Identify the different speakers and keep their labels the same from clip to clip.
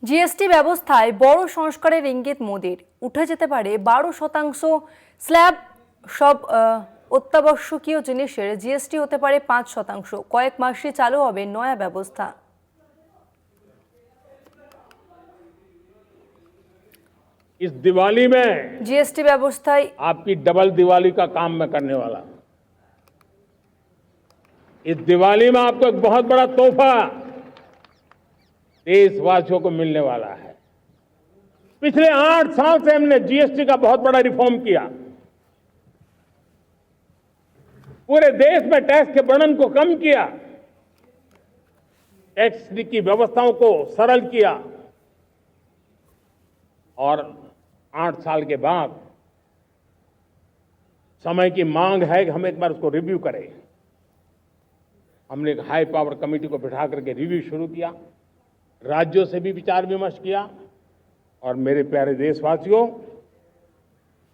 Speaker 1: GST ব্যবস্থায় বড় সংস্কারের ইঙ্গিত মোদির। উঠে যেতে পারে 12% স্ল্যাব। সব অত্যাবশ্যকীয় জিনিসের জিএসটি হতে পারে 5%। কয়েক মাসই চালু হবে নয়া ব্যবস্থা।
Speaker 2: इस दिवाली में
Speaker 1: জিএসটি ব্যবস্থায়
Speaker 2: आपकी डबल दिवाली का काम मैं करने वाला हूं। इस दिवाली में आपको एक बहुत बड़ा तोहफा देशवासियों को मिलने वाला है। पिछले 8 साल से हमने जीएसटी का बहुत बड़ा रिफॉर्म किया। पूरे देश में टैक्स के बर्डन को कम किया, टैक्स की व्यवस्थाओं को सरल किया और 8 साल के बाद समय की मांग है कि हम एक बार उसको रिव्यू करें। हमने एक हाई पावर कमेटी को बिठा करके रिव्यू शुरू किया, राज्यों से भी विचार विमर्श किया और मेरे प्यारे देशवासियों,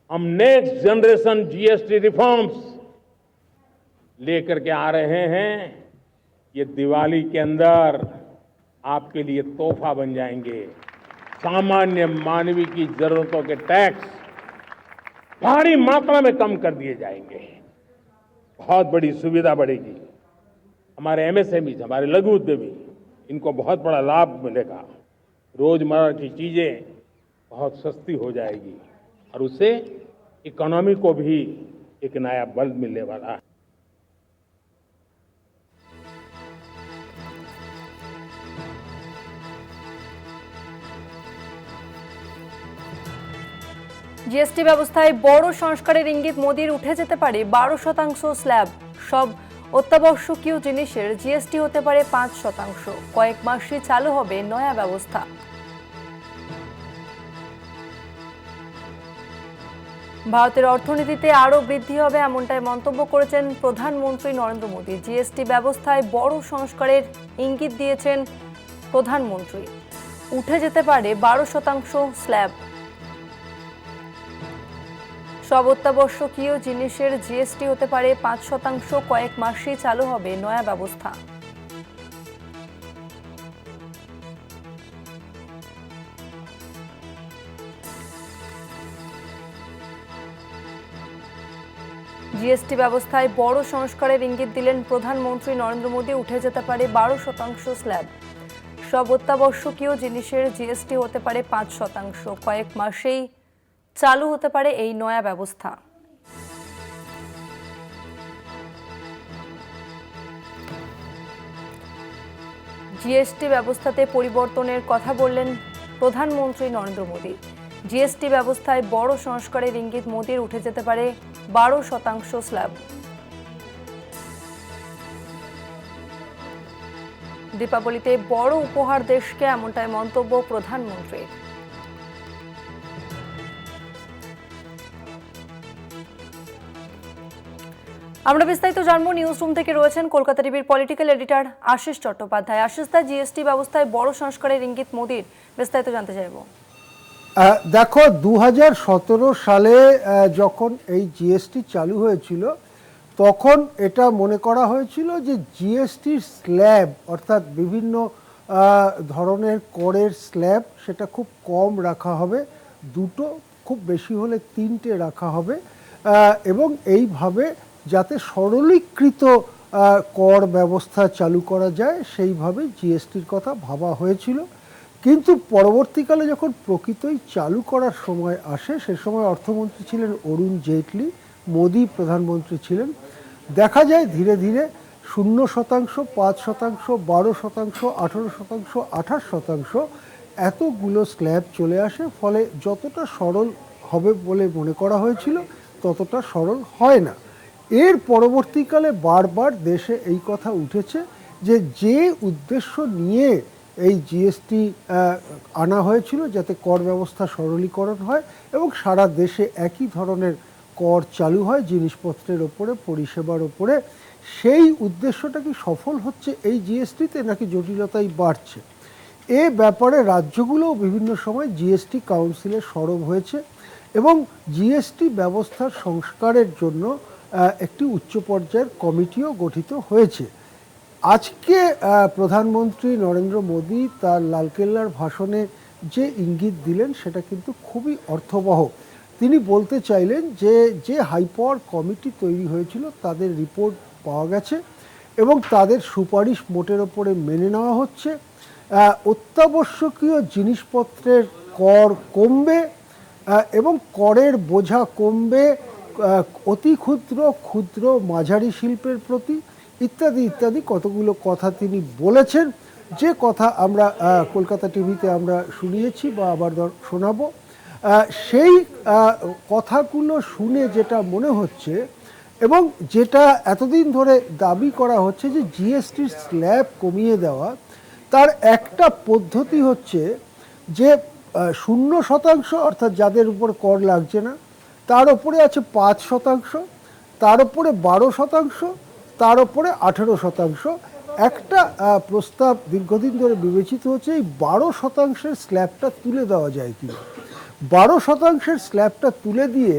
Speaker 2: हम नेक्स्ट जनरेशन जीएसटी रिफॉर्म्स लेकर के आ रहे हैं। ये दिवाली के अंदर आपके लिए तोहफा बन जाएंगे। सामान्य मानवीय की जरूरतों के टैक्स भारी मात्रा में कम कर दिए जाएंगे। बहुत बड़ी सुविधा बढ़ेगी। हमारे एमएसएमई, हमारे लघु उद्यमी, इनको बहुत बड़ा लाभ मिलेगा। रोजमर्रा की चीजें बहुत सस्ती हो जाएगी और उससे इकोनॉमी को भी एक नया बल मिलने वाला है।
Speaker 1: জিএসটি ব্যবস্থায় বড় সংস্কারের ইঙ্গিত মোদির। উঠে যেতে পারে 12% স্ল্যাব। সব অত্যাবশ্যকীয় জিনিসের জিএসটি হতে পারে 5%। কয়েক মাসই চালু হবে নয়া ব্যবস্থা। ভারতের অর্থনীতিতে আরও বৃদ্ধি হবে এমনটাই মন্তব্য করেছেন প্রধানমন্ত্রী নরেন্দ্র মোদী। জিএসটি ব্যবস্থায় বড় সংস্কারের ইঙ্গিত দিয়েছেন প্রধানমন্ত্রী। উঠে যেতে পারে 12% স্ল্যাব। সব অত্যাবশ্যকীয় জিনিসের জিএসটি হতে পারে 5%। কয়েক মাসই চালু হবে নয়া ব্যবস্থা। জিএসটি ব্যবস্থায় বড় সংস্কারের ইঙ্গিত দিলেন প্রধানমন্ত্রী নরেন্দ্র মোদী। উঠে যেতে পারে 12% স্ল্যাব। সব অত্যাবশ্যকীয় জিনিসের জিএসটি হতে পারে 5%। কয়েক মাসেই চালু হতে পারে এই নয়া ব্যবস্থা। জিএসটি ব্যবস্থাতে পরিবর্তনের কথা বললেন প্রধানমন্ত্রী নরেন্দ্র মোদী। জিএসটি ব্যবস্থায় বড় সংস্কারের ইঙ্গিত মোদীর। উঠে যেতে পারে 12% স্ল্যাব। দীপাবলিতে বড় উপহার দেশকে, এমনটাই মন্তব্য প্রধানমন্ত্রীর। আমরা বিস্তারিত জানবো। নিউজ রুম থেকে রয়েছেন কলকাতা টিভির পলিটিক্যাল এডিটর আশিস চট্টোপাধ্যায়। আশিস দা, জিএসটি ব্যবস্থায় বড় সংস্কারের ইঙ্গিত মোদির, বিস্তারিত জানতে চাইব।
Speaker 3: দেখো, 2017 সালে যখন এই জিএসটি চালু হয়েছিল তখন এটা মনে করা হয়েছিল যে জিএসটির স্ল্যাব, অর্থাৎ বিভিন্ন ধরনের করের স্ল্যাব, সেটা খুব কম রাখা হবে, দুটো খুব বেশি হলে 3টে রাখা হবে এবং এইভাবে যাতে সরলীকৃত কর ব্যবস্থা চালু করা যায় সেইভাবে জিএসটির কথা ভাবা হয়েছিল। কিন্তু পরবর্তীকালে যখন প্রকৃতই চালু করার সময় আসে, সে সময় অর্থমন্ত্রী ছিলেন অরুণ জেটলি, মোদি প্রধানমন্ত্রী ছিলেন, দেখা যায় ধীরে ধীরে 0%, 5%, 12%, 18%, 28% এতগুলো স্ল্যাব চলে আসে। ফলে যতটা সরল হবে বলে মনে করা হয়েছিল ততটা সরল হয় না। এর পরবর্তীকালে বারবার দেশে এই কথা উঠেছে যে উদ্দেশ্য নিয়ে এই জিএসটি আনা হয়েছিল, যাতে কর ব্যবস্থা সরলীকরণ হয় এবং সারা দেশে একই ধরনের কর চালু হয় জিনিসপত্রের ওপরে, পরিষেবার ওপরে, সেই উদ্দেশ্যটা কি সফল হচ্ছে এই জিএসটিতে নাকি জটিলতাই বাড়ছে? এ ব্যাপারে রাজ্যগুলোও বিভিন্ন সময় জিএসটি কাউন্সিলে সরব হয়েছে এবং জিএসটি ব্যবস্থার সংস্কারের জন্য একটি উচ্চ পর্যায়ের কমিটিও গঠিত হয়েছে। আজকে প্রধানমন্ত্রী নরেন্দ্র মোদী তার লালকেল্লার ভাষণে যে ইঙ্গিত দিলেন সেটা কিন্তু খুবই অর্থবহ। তিনি বলতে চাইলেন যে যে হাই পাওয়ার কমিটি তৈরি হয়েছিল তাদের রিপোর্ট পাওয়া গেছে এবং তাদের সুপারিশ মোটের ওপরে মেনে নেওয়া হচ্ছে। অত্যাবশ্যকীয় জিনিসপত্রের কর কমবে এবং করের বোঝা কমবে অতি ক্ষুদ্র ক্ষুদ্র মাঝারি শিল্পের প্রতি, ইত্যাদি ইত্যাদি কতগুলো কথা তিনি বলেছেন, যে কথা আমরা কলকাতা টিভিতে আমরা শুনিয়েছি বা আবার শোনাবো। সেই কথাগুলো শুনে যেটা মনে হচ্ছে এবং যেটা এতদিন ধরে দাবি করা হচ্ছে যে জিএসটির স্ল্যাব কমিয়ে দেওয়া, তার একটা পদ্ধতি হচ্ছে যে 0% অর্থাৎ যাদের উপর কর লাগছে না তার উপরে আছে 5%, তার উপরে 12%, তার উপরে 18%। একটা প্রস্তাব দীর্ঘদিন ধরে বিবেচিত হচ্ছে এই 12%-এর স্ল্যাবটা তুলে দেওয়া যায় কিনা। 12%-এর স্ল্যাবটা তুলে দিয়ে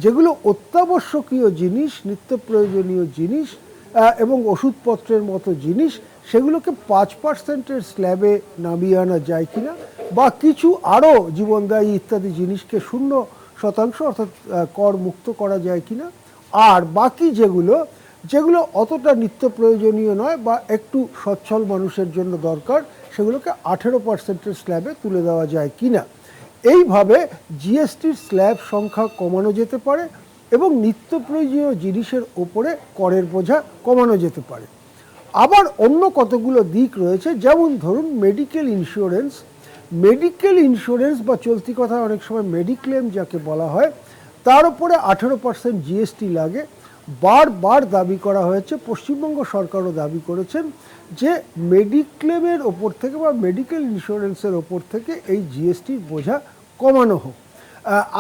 Speaker 3: যেগুলো অত্যাবশ্যকীয় জিনিস, নিত্য প্রয়োজনীয় জিনিস এবং ওষুধপত্রের মতো জিনিস, সেগুলোকে 5%-এর স্ল্যাবে নামিয়ে আনা যায় কিনা, বা কিছু আরও জীবনদায়ী ইত্যাদি জিনিসকে 0% অর্থাৎ কর মুক্ত করা যায় কিনা। আর বাকি যেগুলো অতটা নিত্য প্রয়োজনীয় নয় বা একটু সচ্ছল মানুষের জন্য দরকার, সেগুলোকে 18%-এর স্ল্যাবে তুলে দেওয়া যায় কিনা। এইভাবে জিএসটির স্ল্যাব সংখ্যা কমানো যেতে পারে এবং নিত্য প্রয়োজনীয় জিনিসের ওপরে করের বোঝা কমানো যেতে পারে। আবার অন্য কতগুলো দিক রয়েছে, যেমন ধরুন মেডিকেল ইন্স্যুরেন্স বা চলতি কথা অনেক সময় মেডিক্লেম যাকে বলা হয়, তার উপরে 18% জিএসটি লাগে। বারবার দাবি করা হয়েছে, পশ্চিমবঙ্গ সরকারও দাবি করেছেন যে মেডিক্লেমের ওপর থেকে বা মেডিকেল ইন্স্যুরেন্সের ওপর থেকে এই জিএসটির বোঝা কমানো হোক।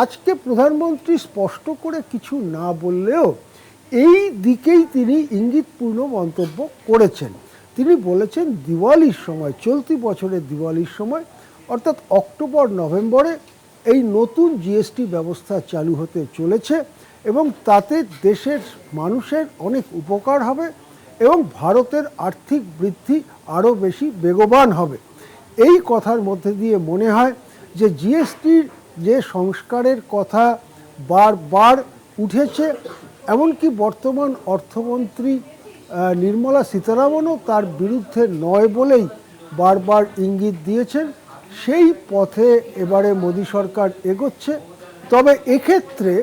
Speaker 3: আজকে প্রধানমন্ত্রী স্পষ্ট করে কিছু না বললেও এই দিকেই তিনি ইঙ্গিতপূর্ণ মন্তব্য করেছেন। তিনি বলেছেন দিওয়ালির সময়, চলতি বছরের দিওয়ালির সময় অর্থাৎ অক্টোবর নভেম্বরে এই নতুন জিএসটি ব্যবস্থা চালু হতে চলেছে এবং তাতে দেশের মানুষের অনেক উপকার হবে এবং ভারতের আর্থিক বৃদ্ধি আরও বেশি বেগবান হবে। এই কথার মধ্যে দিয়ে মনে হয় যে জিএসটির যে সংস্কারের কথা বারবার উঠেছে, এমনকি বর্তমান অর্থমন্ত্রী নির্মলা সীতারামনও তার বিরুদ্ধে নয় বলেই বারবার ইঙ্গিত দিয়েছেন, সেই পথে এবারে মোদী সরকার এগোচ্ছে। তবে এক্ষেত্রে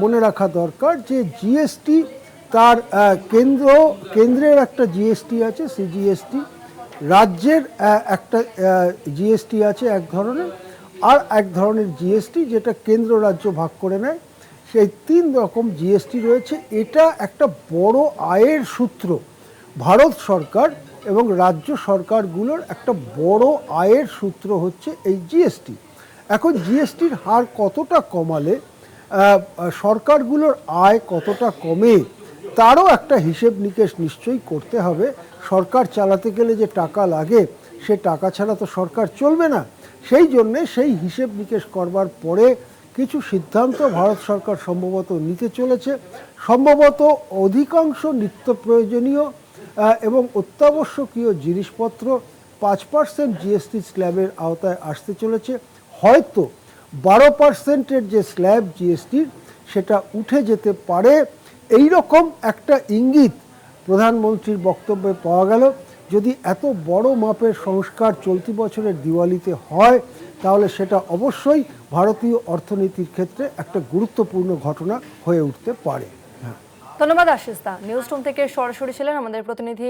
Speaker 3: মনে রাখা দরকার যে জিএসটি তার কেন্দ্রের একটা জিএসটি আছে সিজিএসটি, রাজ্যের একটা জিএসটি আছে এক ধরনের, আর এক ধরনের জিএসটি যেটা কেন্দ্র রাজ্য ভাগ করে নেয়। সেই 3 রকম জিএসটি রয়েছে। এটা একটা বড় আয়ের সূত্র। ভারত সরকার এবং রাজ্য সরকারগুলোর একটা বড় আয়ের সূত্র হচ্ছে এই জিএসটি। এখন জিএসটির হার কতটা কমালে সরকারগুলোর আয় কতটা কমে, তারও একটা হিসেব নিকেশ নিশ্চয়ই করতে হবে। সরকার চালাতে গেলে যে টাকা লাগে, সে টাকা ছাড়া তো সরকার চলবে না। সেই জন্যে সেই হিসেব নিকেশ করবার পরে কিছু সিদ্ধান্ত ভারত সরকার সম্ভবত নিতে চলেছে। সম্ভবত অধিকাংশ নিত্য প্রয়োজনীয় এবং অত্যাবশ্যকীয় জিনিসপত্র 5% জিএসটি স্ল্যাবের আওতায় আসতে চলেছে। হয়তো 12%-এর যে স্ল্যাব জিএসটির, সেটা উঠে যেতে পারে। এই রকম একটা ইঙ্গিত প্রধানমন্ত্রীর বক্তব্যে পাওয়া গেল। যদি এত বড় মাপের সংস্কার চলতি বছরের দিওয়ালিতে হয়, তাহলে সেটা অবশ্যই ভারতীয় অর্থনীতির ক্ষেত্রে একটা গুরুত্বপূর্ণ ঘটনা হয়ে উঠতে পারে।
Speaker 1: ধন্যবাদ আশিস দা। নিউজ রুম থেকে সরাসরি ছিলেন আমাদের প্রতিনিধি